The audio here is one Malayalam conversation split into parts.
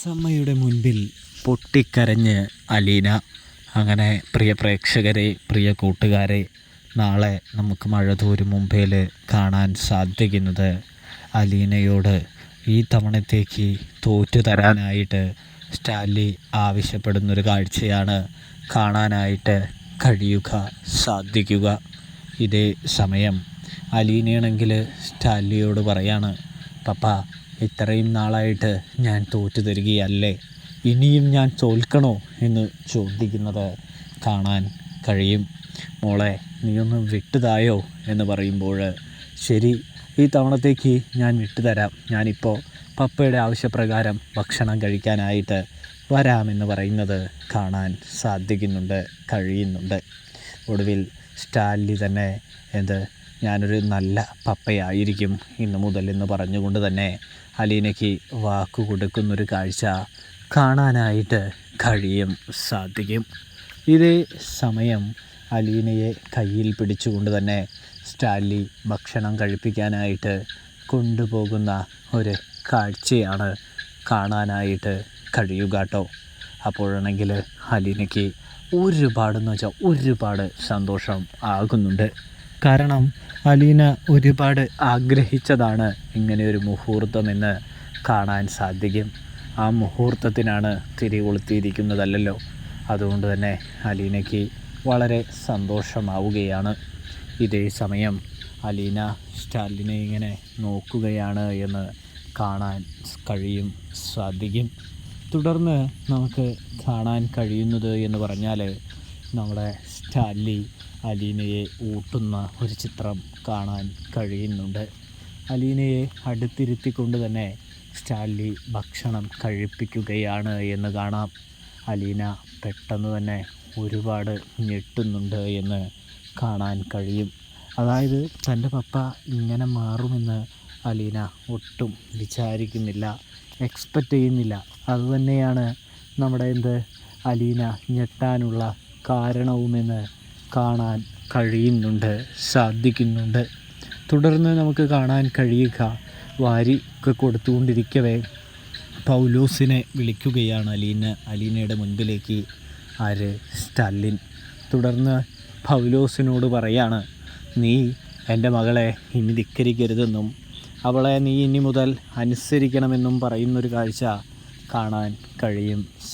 സമ്മയുടെ മുൻപിൽ പൊട്ടിക്കരഞ്ഞ് അലീന. അങ്ങനെ പ്രിയ പ്രേക്ഷകരെ, പ്രിയ കൂട്ടുകാരെ, നാളെ നമുക്ക് മഴ തോരും മുമ്പേൽ കാണാൻ സാധിക്കുന്നത് അലീനയോട് ഈ തവണത്തേക്ക് തോറ്റു തരാനായിട്ട് സ്റ്റാൻലി ആവശ്യപ്പെടുന്നൊരു കാഴ്ചയാണ് കാണാനായിട്ട് സാധിക്കുക. ഇതേ സമയം അലീനയാണെങ്കിൽ സ്റ്റാൻലിയോട് പറയാണ്, പപ്പ, ഇത്രയും നാളായിട്ട് ഞാൻ തോറ്റു തരികയല്ലേ, ഇനിയും ഞാൻ തോൽക്കണോ എന്ന് ചോദിക്കുന്നത് കാണാൻ കഴിയും. മോളെ, നീയൊന്ന് വിട്ടുതായോ എന്ന് പറയുമ്പോൾ, ശരി, ഈ തവണത്തേക്ക് ഞാൻ വിട്ടുതരാം, ഞാനിപ്പോൾ പപ്പയുടെ ആവശ്യപ്രകാരം ഭക്ഷണം കഴിക്കാനായിട്ട് വരാമെന്ന് പറയുന്നത് കാണാൻ കഴിയുന്നുണ്ട്. ഒടുവിൽ സ്റ്റാൻലി തന്നെ ഞാനൊരു നല്ല പപ്പയായിരിക്കും ഇന്നു മുതൽ എന്ന് പറഞ്ഞുകൊണ്ട് തന്നെ അലീനയ്ക്ക് വാക്കു കൊടുക്കുന്നൊരു കാഴ്ച കാണാനായിട്ട് സാധിക്കും. ഇതേ സമയം അലീനയെ കയ്യിൽ പിടിച്ചുകൊണ്ട് തന്നെ സ്റ്റാൻലി ഭക്ഷണം കഴിപ്പിക്കാനായിട്ട് കൊണ്ടുപോകുന്ന ഒരു കാഴ്ചയാണ് കാണാനായിട്ട് കഴിയുക കേട്ടോ. അപ്പോഴാണെങ്കിൽ അലീനയ്ക്ക് ഒരുപാട് സന്തോഷം ആകുന്നുണ്ട്. കാരണം അലീന ഒരുപാട് ആഗ്രഹിച്ചതാണ് ഇങ്ങനെയൊരു മുഹൂർത്തമെന്ന് കാണാൻ സാധിക്കും. ആ മുഹൂർത്തത്തിനാണ് തിരി കൊളുത്തിയിരിക്കുന്നതല്ലോ. അതുകൊണ്ട് തന്നെ അലീനയ്ക്ക് വളരെ സന്തോഷമാവുകയാണ്. ഇതേ സമയം അലീന സ്റ്റാലിനെ ഇങ്ങനെ നോക്കുകയാണ് എന്ന് കാണാൻ സാധിക്കും. തുടർന്ന് നമുക്ക് കാണാൻ കഴിയുന്നത് എന്ന് പറഞ്ഞാൽ, നമ്മുടെ സ്റ്റാൻലി അലീനയെ ഊട്ടുന്ന ഒരു ചിത്രം കാണാൻ കഴിയുന്നുണ്ട്. അലീനയെ അടുത്തിരുത്തിക്കൊണ്ട് തന്നെ സ്റ്റാൻലി ഭക്ഷണം കഴിപ്പിക്കുകയാണ് എന്ന് കാണാം. അലീന പെട്ടെന്ന് തന്നെ ഒരുപാട് ഞെട്ടുന്നുണ്ട് എന്ന് കാണാൻ കഴിയും. അതായത് തൻ്റെ പപ്പ ഇങ്ങനെ മാറുമെന്ന് അലീന ഒട്ടും വിചാരിക്കുന്നില്ല, എക്സ്പെക്റ്റ് ചെയ്യുന്നില്ല. അതുതന്നെയാണ് നമ്മുടെ അലീന ഞെട്ടാനുള്ള കാരണവുമെന്ന് കാണാൻ സാധിക്കുന്നുണ്ട്. തുടർന്ന് നമുക്ക് കാണാൻ കഴിയുക, വാരി ഒക്കെ കൊടുത്തുകൊണ്ടിരിക്കവേ പൗലോസിനെ വിളിക്കുകയാണ് അലീനയുടെ മുൻപിലേക്ക് സ്റ്റാലിൻ. തുടർന്ന് പൗലോസിനോട് പറയാണ്, നീ എൻ്റെ മകളെ ഇനി ധിക്കരിക്കരുതെന്നും അവളെ നീ ഇനി മുതൽ അനുസരിക്കണമെന്നും പറയുന്നൊരു കാഴ്ച കാണാൻ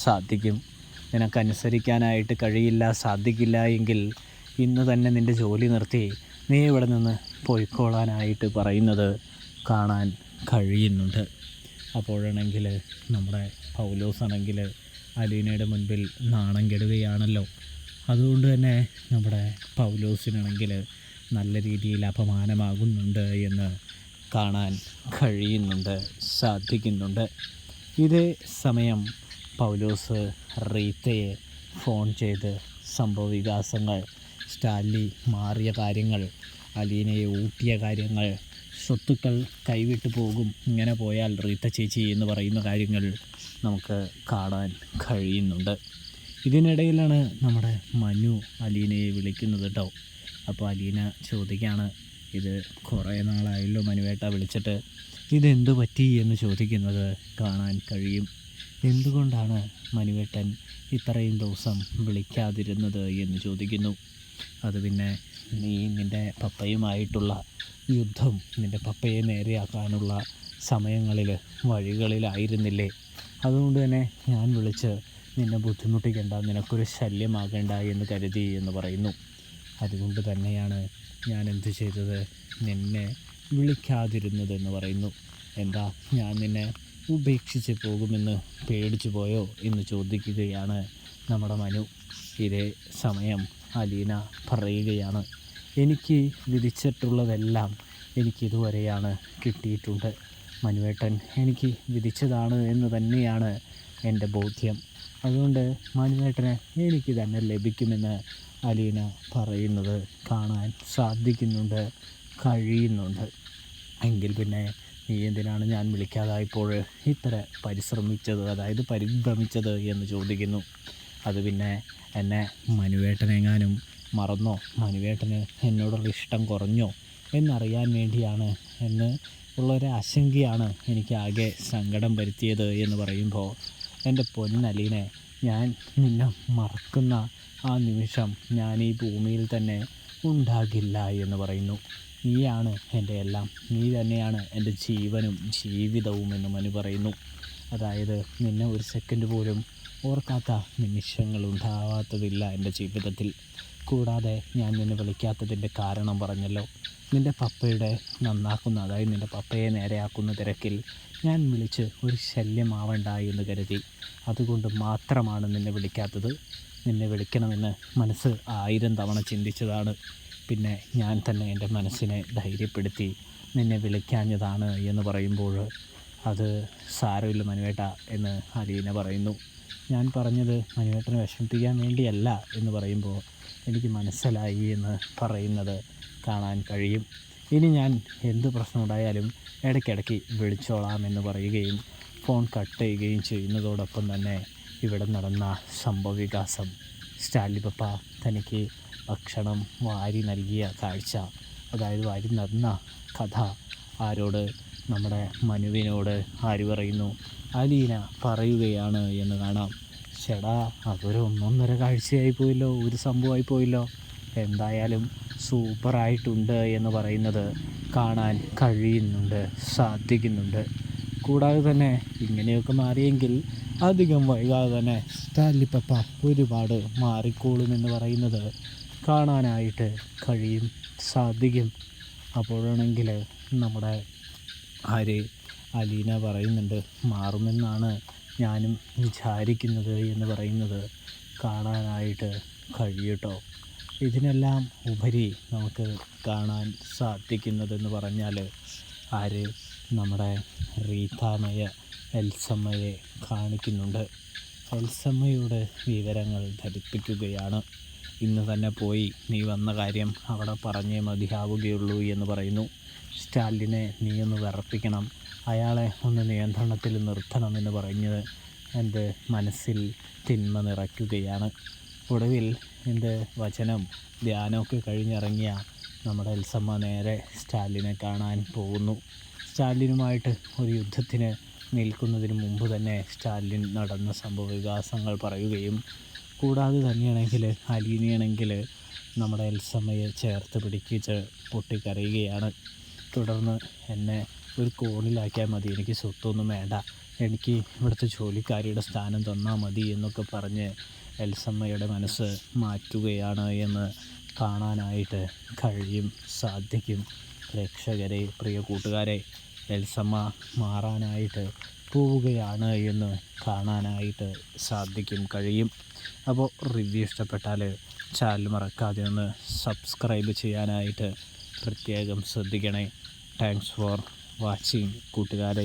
സാധിക്കും. നിനക്കനുസരിക്കാനായിട്ട് സാധിക്കില്ല എങ്കിൽ ഇന്ന് തന്നെ നിൻ്റെ ജോലി നിർത്തി നീ ഇവിടെ നിന്ന് പോയിക്കോളാനായിട്ട് പറയുന്നത് കാണാൻ കഴിയുന്നുണ്ട്. അപ്പോഴാണെങ്കിൽ നമ്മുടെ പൗലോസാണെങ്കിൽ അലീനയുടെ മുൻപിൽ നാണം കെടുകയാണല്ലോ. അതുകൊണ്ട് തന്നെ നമ്മുടെ പൗലോസിനാണെങ്കിൽ നല്ല രീതിയിൽ അപമാനമാകുന്നുണ്ട് എന്ന് കാണാൻ സാധിക്കുന്നുണ്ട്. ഇതേ സമയം പൗലോസ് റീത്തയെ ഫോൺ ചെയ്ത് സംഭവവികാസങ്ങൾ, സ്റ്റാൻലി മാറിയ കാര്യങ്ങൾ, അലീനയെ ഊട്ടിയ കാര്യങ്ങൾ, സ്വത്തുക്കൾ കൈവിട്ടു പോകും, ഇങ്ങനെ പോയാൽ റീത്ത ചേച്ചി എന്ന് പറയുന്ന കാര്യങ്ങൾ നമുക്ക് കാണാൻ കഴിയുന്നുണ്ട്. ഇതിനിടയിലാണ് നമ്മുടെ മനു അലീനയെ വിളിക്കുന്നത് കേട്ടോ. അപ്പോൾ അലീന ചോദിക്കുകയാണ്, ഇത് കുറേ നാളായല്ലോ മനുവേട്ട വിളിച്ചിട്ട്, ഇതെന്തു പറ്റി എന്ന് ചോദിക്കുന്നത് കാണാൻ കഴിയും. എന്തുകൊണ്ടാണ് മനുവേട്ടൻ ഇത്രയും ദിവസം വിളിക്കാതിരുന്നത് എന്ന് ചോദിക്കുന്നു. അത് പിന്നെ നീ നിൻ്റെ പപ്പയുമായിട്ടുള്ള യുദ്ധം, നിൻ്റെ പപ്പയെ നേരെയാക്കാനുള്ള വഴികളിലായിരുന്നില്ലേ, അതുകൊണ്ട് തന്നെ ഞാൻ വിളിച്ച് നിന്നെ ബുദ്ധിമുട്ടിക്കേണ്ട, നിനക്കൊരു ശല്യമാകേണ്ട എന്ന് കരുതി എന്ന് പറയുന്നു. അതുകൊണ്ട് തന്നെയാണ് ഞാൻ എന്ത് ചെയ്തത്, നിന്നെ വിളിക്കാതിരുന്നതെന്ന് പറയുന്നു. എന്താ, ഞാൻ നിന്നെ ഉപേക്ഷിച്ച് പോകുമെന്ന് പേടിച്ചു പോയോ എന്ന് ചോദിക്കുകയാണ് നമ്മുടെ മനു. ഇതേ സമയം അലീന പറയുകയാണ്, എനിക്ക് വിധിച്ചിട്ടുള്ളതെല്ലാം എനിക്കിതുവരെയാണ് കിട്ടിയിട്ടുണ്ട്. മനുവേട്ടൻ എനിക്ക് വിധിച്ചതാണ് എന്ന് തന്നെയാണ് എൻ്റെ ബോധ്യം. അതുകൊണ്ട് മനുവേട്ടനെ എനിക്ക് തന്നെ ലഭിക്കുമെന്ന് അലീന പറയുന്നത് കാണാൻ കഴിയുന്നുണ്ട്. എങ്കിൽ പിന്നെ നീ എന്തിനാണ് ഞാൻ വിളിക്കാതായപ്പോൾ ഇത്ര പരിഭ്രമിച്ചത് എന്ന് ചോദിക്കുന്നു. അത് പിന്നെ എന്നെ മനുവേട്ടനെങ്ങാനും മറന്നോ, മനുവേട്ടന് എന്നോടുള്ള ഇഷ്ടം കുറഞ്ഞോ എന്നറിയാൻ വേണ്ടിയാണ് എന്ന് ഉള്ളൊരു ആശങ്കയാണ് എനിക്കാകെ സങ്കടം വരുത്തിയത് എന്ന് പറയുമ്പോൾ, എൻ്റെ പൊന്നലീനെ, ഞാൻ നിന്നെ മറക്കുന്ന ആ നിമിഷം ഞാൻ ഈ ഭൂമിയിൽ തന്നെ ഉണ്ടാകില്ല എന്ന് പറയുന്നു. നീയാണ് എൻ്റെ എല്ലാം, നീ തന്നെയാണ് എൻ്റെ ജീവനും ജീവിതവും എന്ന് മനു പറയുന്നു. അതായത് നിന്നെ ഒരു സെക്കൻഡ് പോലും ഓർക്കാത്ത നിമിഷങ്ങൾ ഉണ്ടാവാത്തതില്ല എൻ്റെ ജീവിതത്തിൽ. കൂടാതെ ഞാൻ നിന്നെ വിളിക്കാത്തതിൻ്റെ കാരണം പറഞ്ഞല്ലോ, നിൻ്റെ പപ്പയുടെ നന്നാക്കുന്ന, അതായത് നിൻ്റെ പപ്പയെ നേരെയാക്കുന്ന തിരക്കിൽ ഞാൻ വിളിച്ച് ഒരു ശല്യമാവണ്ട എന്ന് കരുതി. അതുകൊണ്ട് മാത്രമാണ് നിന്നെ വിളിക്കാത്തത്. നിന്നെ വിളിക്കണമെന്ന് മനസ്സ് 1000 തവണ ചിന്തിച്ചതാണ്. പിന്നെ ഞാൻ തന്നെ എൻ്റെ മനസ്സിനെ ധൈര്യപ്പെടുത്തി നിന്നെ വിളിക്കാഞ്ഞതാണ് എന്ന് പറയുമ്പോൾ, അത് സാരമില്ല മനുവേട്ട എന്ന് അലീന പറയുന്നു. ഞാൻ പറഞ്ഞത് മനുവേട്ടനെ വിഷമിപ്പിക്കാൻ വേണ്ടിയല്ല എന്ന് പറയുമ്പോൾ എനിക്ക് മനസ്സിലായി എന്ന് പറയുന്നത് കാണാൻ കഴിയും. ഇനി ഞാൻ എന്ത് പ്രശ്നമുണ്ടായാലും ഇടയ്ക്കിടയ്ക്ക് വിളിച്ചോളാം എന്ന് പറയുകയും ഫോൺ കട്ട് ചെയ്യുകയും ചെയ്യുന്നതോടൊപ്പം തന്നെ ഇവിടെ നടന്ന സംഭവവികാസം, സ്റ്റാൻലി പപ്പ തനിക്ക് ഭക്ഷണം വാരി നൽകിയ കാഴ്ച, അതായത് വാരി നടന്ന കഥ ആരോട്, നമ്മുടെ മനുവിനോട് ആര് പറയുന്നു, അലീന പറയുകയാണ് എന്ന് കാണാം. ചേടാ, അതൊരു 1.5 കാഴ്ചയായി പോയല്ലോ, ഒരു സംഭവമായി പോയല്ലോ. എന്തായാലും സൂപ്പറായിട്ടുണ്ട് എന്ന് പറയുന്നത് കാണാൻ കഴിയുന്നുണ്ട്, സാധിക്കുന്നുണ്ട്. കൂടാതെ തന്നെ ഇങ്ങനെയൊക്കെ മാറിയെങ്കിൽ അധികം വൈകാതെ തന്നെ സ്റ്റാൻലി പപ്പ ഒരുപാട് മാറിക്കോളുമെന്ന് പറയുന്നത് കാണാനായിട്ട് കഴിയും, സാധിക്കും. അപ്പോഴാണെങ്കിൽ നമ്മുടെ അലീന പറയുന്നുണ്ട്, മാറുമെന്നാണ് ഞാനും വിചാരിക്കുന്നത് എന്ന് പറയുന്നത് കാണാനായിട്ട് കഴിയട്ടോ. ഇതിനെല്ലാം ഉപരി നമുക്ക് കാണാൻ സാധിക്കുന്നതെന്ന് പറഞ്ഞാൽ നമ്മുടെ റീത്താമ്മയ എൽസമ്മയെ കാണിക്കുന്നുണ്ട്. എൽസമ്മയുടെ വിവരങ്ങൾ ധരിപ്പിക്കുകയാണ്. ഇന്ന് തന്നെ പോയി നീ വന്ന കാര്യം അവിടെ പറഞ്ഞേ മതിയാവുകയുള്ളൂ എന്ന് പറയുന്നു. സ്റ്റാലിനെ നീ ഒന്ന് വിറപ്പിക്കണം, അയാളെ ഒന്ന് നിയന്ത്രണത്തിൽ നിർത്തണമെന്ന് പറഞ്ഞ് എൻ്റെ മനസ്സിൽ തിന്മ നിറയ്ക്കുകയാണ്. ഒടുവിൽ എൻ്റെ വചനം ധ്യാനമൊക്കെ കഴിഞ്ഞിറങ്ങിയ നമ്മുടെ എൽസമ്മ നേരെ സ്റ്റാലിനെ കാണാൻ പോകുന്നു. സ്റ്റാലിനുമായിട്ട് ഒരു യുദ്ധത്തിന് നിൽക്കുന്നതിന് മുമ്പ് തന്നെ സ്റ്റാലിൻ നടന്ന സംഭവവികാസങ്ങൾ പറയുകയും, കൂടാതെ തന്നെയാണെങ്കിൽ അലീനയാണെങ്കിൽ നമ്മുടെ എൽസമ്മയെ ചേർത്ത് പിടിച്ച് പൊട്ടിക്കരയുകയാണ്. തുടർന്ന് എന്നെ ഒരു കോണിലാക്കിയാൽ മതി, എനിക്ക് സ്വത്തൊന്നും വേണ്ട, എനിക്ക് ഇവിടുത്തെ ജോലിക്കാരിയുടെ സ്ഥാനം തന്നാൽ മതി എന്നൊക്കെ പറഞ്ഞ് എൽസമ്മയുടെ മനസ്സ് മാറ്റുകയാണ് എന്ന് കാണാനായിട്ട് കഴിയും, സാധിക്കും. പ്രേക്ഷകരെ, പ്രിയ കൂട്ടുകാരെ, എൽസമ്മ മാറാനായിട്ട് പോവുകയാണ് എന്ന് കാണാനായിട്ട് സാധിക്കും, കഴിയും. അപ്പോൾ റിവ്യൂ ഇഷ്ടപ്പെട്ടാൽ ചാനൽ മറക്കാതെ ഒന്ന് സബ്സ്ക്രൈബ് ചെയ്യാനായിട്ട് പ്രത്യേകം ശ്രദ്ധിക്കണേ. താങ്ക്സ് ഫോർ വാച്ചിങ് കൂട്ടുകാരെ.